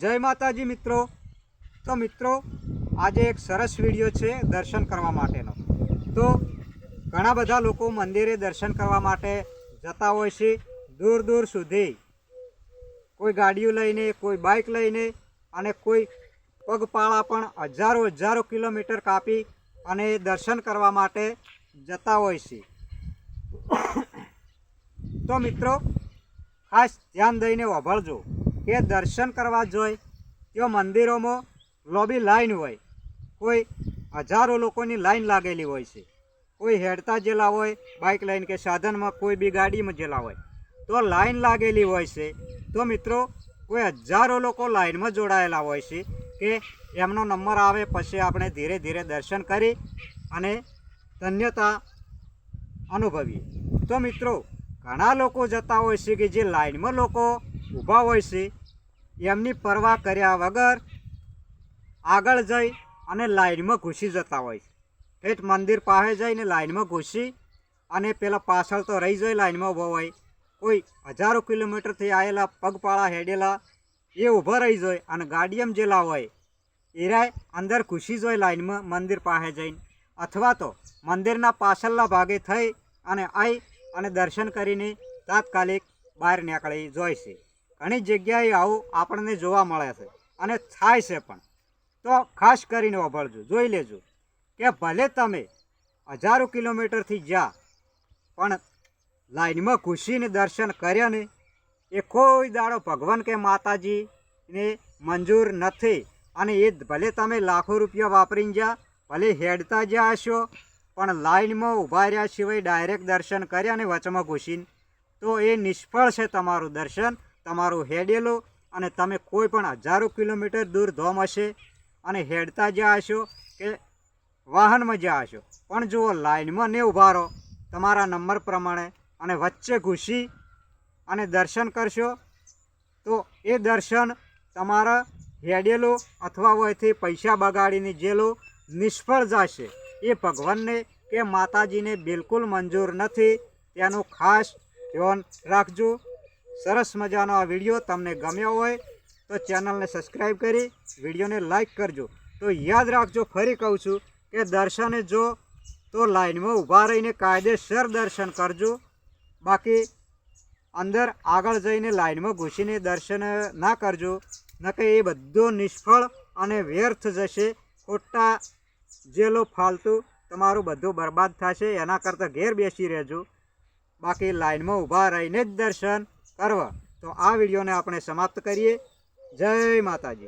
जय माताजी मित्रों। तो मित्रों आज एक सरस वीडियो है दर्शन करवा माटेनो। तो घणा बधा लोको मंदिरे दर्शन करवा माटे जता होय छे दूर दूर सुधी, कोई गाड़ियों लईने, कोई बाइक लईने अने कोई पगपाळा पण हजारों हजारों किलोमीटर कापी अने दर्शन करवा माटे जता होय छे। तो मित्रों खास ध्यान दईने वाभळजो के दर्शन करवा जोय त्यो मंदिरों में लॉबी लाइन होय, कोई हजारों लोगों लाइन लागेली होय छे, कोई हेडता जेला होय बाइक लाइन के साधन में, कोई भी गाड़ी में जेला होय तो लाइन लागेली होय छे। तो मित्रों कोई हजारों लोग लाइन में जोड़ायेला होय छे के एमनो नंबर आवे पछी आपणे धीरे धीरे दर्शन करी अने धन्यता अनुभवीए। तो मित्रों घणा लोको जता होय छे के जे लाइन में लोको ऊभा होय छे एमनी परवाह कर्या वगर आगळ जई अने लाइन में घुसी जता होय छे। ठेठ मंदिर पासे जईने लाइन में घुसी अने पेला पाछळ तो रही जाए लाइन में ऊभो होय, कोई हजारों किलोमीटर थी आयेला पगपाळा हेडेला ए ऊभा रही जाए अने गाड़ीएम जेला होय एराय अंदर घुसी जाए लाइन में मंदिर पासे जईने, अथवा तो मंदिरना पाछळना भागे थई अने आई अने दर्शन करीने तात्कालिक बहार निकळी जाय छे। घणी जग्याए आवुं आपणने जोवा मळे छे अने थाय छे पण। तो खास करीने वाभळजो, जोई लेजो के भले तमे हजारों किलोमीटर थी ज्या पण लाइन में घुसीने दर्शन कर्या ने ए कोई दाड़ो भगवान के माताजी ने मंजूर नथी। अने ए भले तमे लाखों रुपया वापरीने ज्या, भले हेडता ज्या हशो पण लाइन में ऊभा रह्या सिवाय डायरेक्ट दर्शन कर्या ने वचमां घुसीने तो ए निष्फळ छे तमारुं दर्शन, तमारुं हेडेलो अने तमे कोई पण हजारों किलोमीटर दूर धोम हशे अने हेडता ज्या हशो के वाहन में ज्या हशो पण जो लाइन में ने ऊभा रहो तमारा नंबर प्रमाणे अने वच्चे घुसी अने दर्शन करशो तो ए दर्शन तमारा हेडेलो अथवा वहीथी पैसा बगाड़ीने जेलो निष्फळ जशे। ए भगवान ने के माताजी ने बिल्कुल मंजूर नहीं, तेनुं खास ध्यान राखजो। सरस मजानो आ विडियो तमने गम्यो होय तो चेनल ने सब्सक्राइब करी विडियो ने लाइक करजो। तो याद राखजो, फरी कहूँ छूं के दर्शने जो तो लाइन में ऊभा रहीने कायदेसर दर्शन करजो, बाकी अंदर आगळ जईने लाइन में घुसीने दर्शन ना करजो, नके ए बधुं निष्फळ अने व्यर्थ जशे। खोटा जेलो फालतू तमारुं बधुं बर्बाद थशे, एना करता घेर बेसी रहेजो, बाकी लाइन में ऊभा रहीने ज दर्शन करवा। तो आ विडियो ने आपणे समाप्त करिए। जय माताजी।